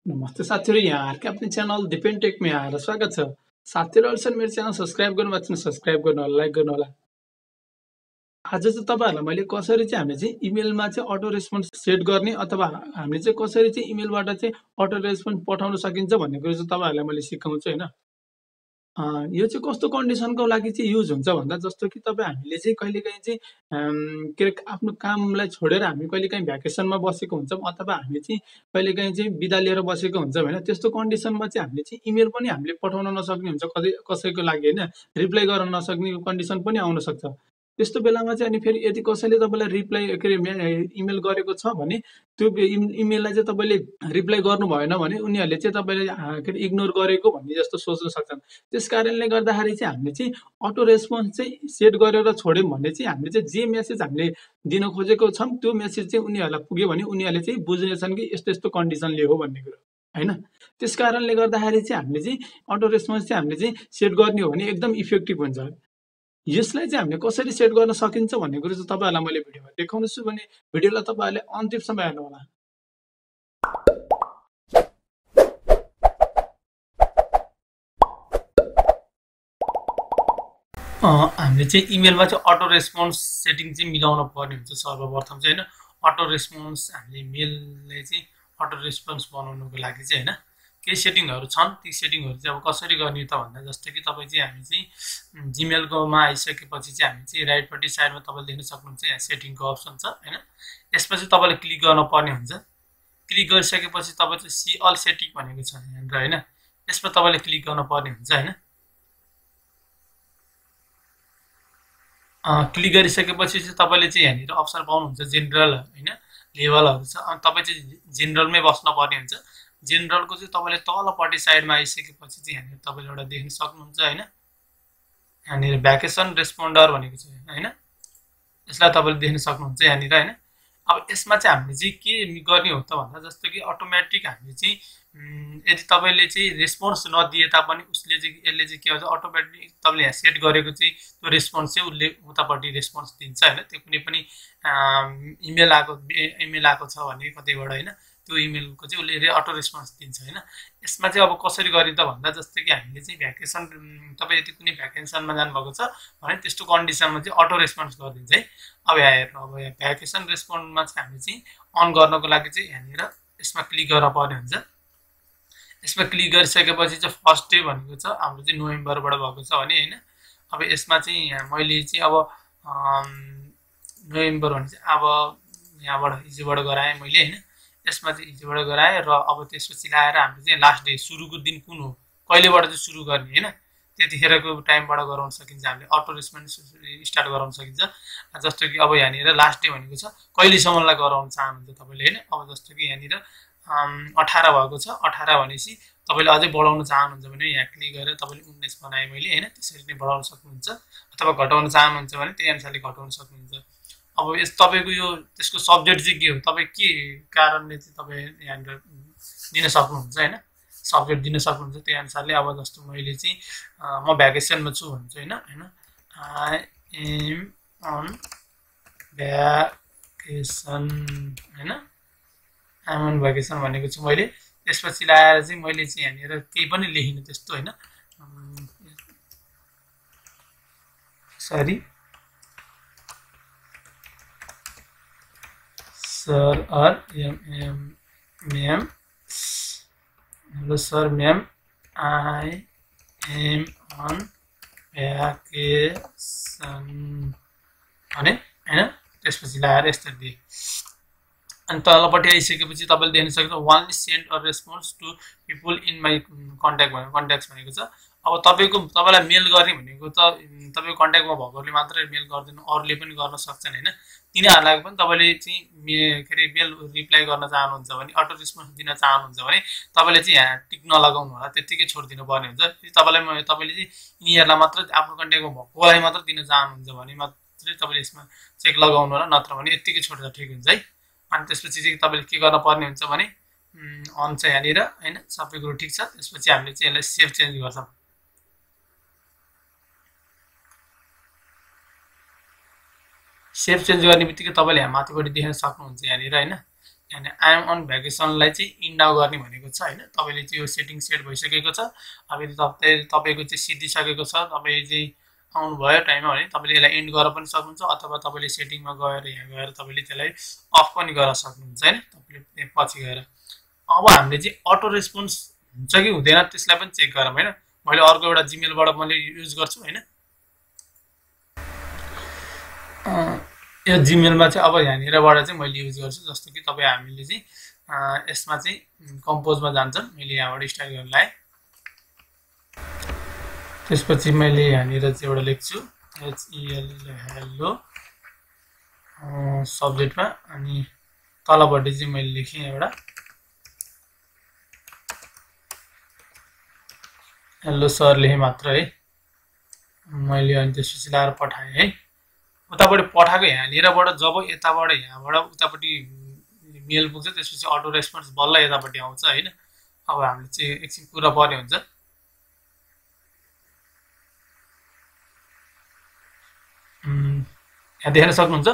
नमस्ते साथीहरु, यहाँहरुको आफ्नो च्यानल डिपेन्ड टेकमा यहाँहरुलाई स्वागत छ। साथीहरु अहिलेसम्म मेरो च्यानल सब्स्क्राइब गर्नुभएको छैन सब्स्क्राइब गर्नुहोला, लाइक गर्नुहोला। आज चाहिँ तपाईहरुलाई मैले कसरी चाहिँ हामीले चाहिँ इमेलमा चाहिँ अटो रेस्पोन्स सेट गर्ने अथवा हामीले चाहिँ कसरी चाहिँ इमेलबाट चाहिँ अटो रेस्पोन्स पठाउन सकिन्छ भन्ने कुरा चाहिँ तपाईहरुलाई मैले सिकाउँछु हैन। यो चाहिँ कस्तो कन्डिसनको लागि चाहिँ युज हुन्छ भन्दा जस्तो कि तपाईँ हामीले चाहिँ कहिलेकाहीँ चाहिँ के अरे आफ्नो कामलाई छोडेर हामी कहिलेकाहीँ भ्याकेसनमा बसेको हुन्छौँ अथवा हामी चाहिँ कहिलेकाहीँ चाहिँ बिदा लिएर बसेको हुन्छौँ होइन। त्यस्तो कन्डिसनमा चाहिँ हामीले चाहिँ इमेल पनि हामीले पठाउन नसक्ने हुन्छ कसैको लागि होइन, रिप्लाई गर्न नसक्ने कन्डिसन पनि आउन सक्छ। त्यस्तो बेलामा चाहिँ अनि फेरि यदि कसैले तपाईँलाई रिप्लाई के अरे इमेल गरेको छ भने त्यो इमेललाई चाहिँ तपाईँले रिप्लाई गर्नु भएन भने उनीहरूले चाहिँ तपाईँले के अरे इग्नोर गरेको भन्ने जस्तो सोच्न सक्छन्। त्यस कारणले गर्दाखेरि चाहिँ हामीले चाहिँ अटो रेस्पोन्स चाहिँ सेट गरेर छोड्यौँ भने चाहिँ हामीले चाहिँ जे मेसेज हामीले दिन खोजेको छौँ त्यो मेसेज चाहिँ उनीहरूलाई पुग्यो भने उनीहरूले चाहिँ बुझ्नेछन् कि यस्तो यस्तो कन्डिसनले हो भन्ने कुरो होइन। त्यस कारणले गर्दाखेरि चाहिँ हामीले चाहिँ अटो रेस्पोन्स चाहिँ हामीले चाहिँ सेट गर्ने हो भने एकदम इफेक्टिभ हुन्छ। यसलाई चाहिँ हामीले कसरी सेट गर्न सकिन्छ भन्ने कुरो चाहिँ तपाईँहरूलाई मैले भिडियोमा देखाउनेछु भने भिडियोलाई तपाईँहरूले अन्तिमसम्म हेर्नुहोला। हामीले चाहिँ इमेलमा चाहिँ अटो रेस्पोन्स सेटिङ चाहिँ मिलाउन पर्ने हुन्छ सर्वप्रथम चाहिँ होइन। अटो रेस्पोन्स हामीले मेलले चाहिँ अटो रेस्पोन्स बनाउनुको लागि चाहिँ होइन केही सेटिङहरू छन्। ती सेटिङहरू चाहिँ अब कसरी गर्ने त भन्दा जस्तो कि तपाईँ चाहिँ हामी चाहिँ जिमेलकोमा आइसकेपछि चाहिँ हामी चाहिँ राइटपट्टि साइडमा तपाईँले देख्न सक्नुहुन्छ यहाँ सेटिङको अप्सन छ होइन। यसपछि तपाईँले क्लिक गर्न पर्ने हुन्छ। क्लिक गरिसकेपछि तपाईँ चाहिँ सी अल सेटिङ भनेको छ यहाँनिर होइन, यसमा तपाईँले क्लिक गर्न पर्ने हुन्छ होइन। क्लिक गरिसकेपछि चाहिँ तपाईँले चाहिँ यहाँनिर अप्सन पाउनुहुन्छ जेनरल होइन, लेभलहरू छ। अनि तपाईँ चाहिँ जेनरलमै बस्न पर्ने हुन्छ। जेनरलको चाहिँ तपाईँले तलपट्टि साइडमा आइसकेपछि चाहिँ यहाँनिर तपाईँले एउटा देख्न सक्नुहुन्छ होइन। यहाँनिर भ्याकेसन रेस्पोन्डर भनेको छ होइन, यसलाई तपाईँले देख्न सक्नुहुन्छ यहाँनिर होइन। अब यसमा चाहिँ हामीले चाहिँ के गर्ने हो त भन्दा जस्तो कि अटोमेटिक हामीले चाहिँ यदि तपाईँले चाहिँ रेस्पोन्स नदिए तापनि उसले चाहिँ यसले चाहिँ के भन्छ अटोमेटिक तपाईँले यहाँ सेट गरेको चाहिँ त्यो रेस्पोन्स चाहिँ उसले उतापट्टि रेस्पोन्स दिन्छ होइन। त्यो कुनै पनि इमेल आएको छ भने कतैबाट होइन, त्यो इमेलको चाहिँ उसले अटो रेस्पोन्स दिन्छ होइन। यसमा चाहिँ अब कसरी गर्ने त भन्दा जस्तै कि हामीले चाहिँ भ्याकेसन तपाईँ यदि कुनै भ्याकेसनमा जानुभएको छ भने त्यस्तो कन्डिसनमा चाहिँ अटो रेस्पोन्स गरिदिन्छ है। अब यहाँ हेर्नु, अब यहाँ भ्याकेसन रेस्पोन्समा चाहिँ हामीले चाहिँ अन गर्नको लागि चाहिँ यहाँनिर यसमा क्लिक गर्न पर्ने हुन्छ। यसमा क्लिक गरिसकेपछि चाहिँ फर्स्ट डे भनेको छ हाम्रो चाहिँ नोभेम्बरबाट भएको छ भने होइन। अब यसमा चाहिँ यहाँ मैले चाहिँ अब नोभेम्बर भने चाहिँ अब यहाँबाट हिजोबाट गराएँ मैले होइन। यसमा चाहिँ हिजोबाट गराएँ र अब त्यसपछि लाएर हामीले चाहिँ लास्ट डे सुरुको दिन कुन हो कहिलेबाट चाहिँ सुरु गर्ने होइन, त्यतिखेरको टाइमबाट गराउन सकिन्छ। हामीले अटो रेस्पोन्स स्टार्ट गराउन सकिन्छ। जस्तो कि अब यहाँनिर लास्ट डे भनेको छ कहिलेसम्मलाई गराउन चाहनुहुन्छ तपाईँले होइन। अब जस्तो कि यहाँनिर 18 भएको छ, 18 भनेपछि तपाईँले अझै बढाउन चाहनुहुन्छ भने यहाँ क्लिक गरेर तपाईँले 19 बनाएँ मैले होइन, त्यसरी नै बढाउन सक्नुहुन्छ। अथवा घटाउन चाहनुहुन्छ भने त्यही अनुसारले घटाउन सक्नुहुन्छ। अब यस तपाईँको यो त्यसको सब्जेक्ट चाहिँ के हो, तपाईँ के कारणले चाहिँ तपाईँ यहाँनिर दिन सक्नुहुन्छ होइन, सब्जेक्ट दिन सक्नुहुन्छ त्यही अनुसारले। अब जस्तो मैले चाहिँ म भ्याकेसनमा छु भन्छु होइन आई एम अन भ्याकेसन होइन, आइएम अन भ्याकेसन भनेको छु मैले। त्यसपछि लाएर चाहिँ मैले चाहिँ यहाँनिर केही पनि लेखिनँ त्यस्तो होइन, सरी सर और ma'am, hello sir ma'am I am on vacation भने होइन। त्यसपछि लाएर यस्तो दिएँ। अनि तलपट्टि आइसकेपछि तपाईँले देख्न सक्नुहुन्छ only send a response to people in my contacts भनेको छ। अब तपाईँलाई मेल गर्ने भनेको त तपाईँको कन्ट्याक्टमा भएकोले मात्रै मेल गर्दैन, अरूले पनि गर्न सक्छन् होइन। तिनीहरूलाई पनि तपाईँले चाहिँ के अरे मेल रिप्लाई गर्न चाहनुहुन्छ भने अटो रेस्पोन्स दिन चाहनुहुन्छ भने तपाईँले चाहिँ यहाँ टिक नलगाउनु होला, त्यत्तिकै छोडिदिनु पर्ने हुन्छ। तपाईँले चाहिँ यिनीहरूलाई मात्र आफ्नो कन्ट्याक्टमा भएकोलाई मात्र दिन चाहनुहुन्छ भने मात्रै तपाईँले यसमा चेक लगाउनु होला, नत्र भने यत्तिकै छोड्दा ठिक हुन्छ है। अनि त्यसपछि चाहिँ तपाईँले के गर्न पर्ने हुन्छ भने अन छ यहाँनिर होइन, सबै कुरो ठिक छ। त्यसपछि हामीले चाहिँ यसलाई सेभ चेन्ज गर्छौँ। सेभ चेन्ज गर्ने बित्तिकै तपाईँले यहाँ माथिपट्टि देख्न सक्नुहुन्छ यहाँनिर होइन। अनि आई एम अन भ्याकेसनलाई चाहिँ इन्डाउ गर्ने भनेको छ होइन। तपाईँले चाहिँ यो सेटिङ सेट भइसकेको छ। अब यदि तपाईँको चाहिँ सिद्धिसकेको छ, तपाईँ चाहिँ आउनुभयो टाइममा भने तपाईँले यसलाई एन्ड गरेर पनि सक्नुहुन्छ, अथवा तपाईँले सेटिङमा गएर यहाँ गएर तपाईँले त्यसलाई अफ पनि गर्न सक्नुहुन्छ होइन, तपाईँले पछि गएर। अब हामीले चाहिँ अटो रेस्पोन्स हुन्छ कि हुँदैन त्यसलाई पनि चेक गरौँ होइन। मैले अर्को एउटा जिमेलबाट मैले युज गर्छु होइन। यो जिमेलमा चाहिँ अब यहाँनिरबाट चाहिँ मैले युज गर्छु। जस्तो कि तपाईँ हामीले चाहिँ यसमा चाहिँ कम्पोजमा जान्छौँ। मैले यहाँबाट स्टार्ट गर्न लाएँ। त्यसपछि मैले यहाँनिर चाहिँ एउटा लेख्छु HEL हेलो सब्जेक्टमा, अनि तलपट्टि चाहिँ मैले लेखेँ एउटा हेलो सर लेखेँ मात्र है मैले। अनि त्यसपछि लाएर पठाएँ है। उतापट्टि पठाएको यहाँनिरबाट जब यताबाट यहाँबाट उतापट्टि मेल पुग्छ, त्यसपछि अटो रेस्पोन्स बल्ल यतापट्टि आउँछ होइन। अब हामीले चाहिँ एकछिन कुरा पर्ने हुन्छ। यहाँ देख्न सक्नुहुन्छ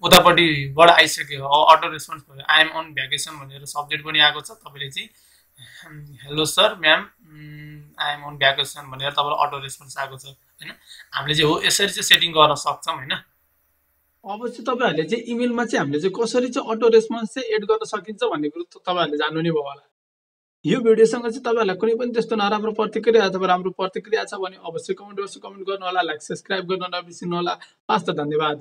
उतापट्टिबाट आइसक्यो अटो रेस्पोन्स भयो। आई एम अन भ्याकेसन भनेर सब्जेक्ट पनि आएको छ। तपाईँले चाहिँ hello sir ma'am I am on vacation भनेर तपाईँलाई अटो रेस्पोन्स आएको छ होइन। हामीले चाहिँ हो यसरी चाहिँ सेटिङ गर्न सक्छौँ होइन। अब चाहिँ तपाईँहरूले चाहिँ इमेलमा चाहिँ हामीले चाहिँ कसरी चाहिँ अटो रेस्पोन्स चाहिँ एड गर्न सकिन्छ भन्ने कुरो तपाईँहरूले जान्नु नै भयो होला। यो भिडियोसँग चाहिँ तपाईँहरूलाई कुनै पनि त्यस्तो नराम्रो प्रतिक्रिया अथवा राम्रो प्रतिक्रिया छ भने अवश्य कमेन्ट बक्समा कमेन्ट गर्नु होला, लाइक सब्सक्राइब गर्न नबिर्सिनु होला। हस् त, धन्यवाद।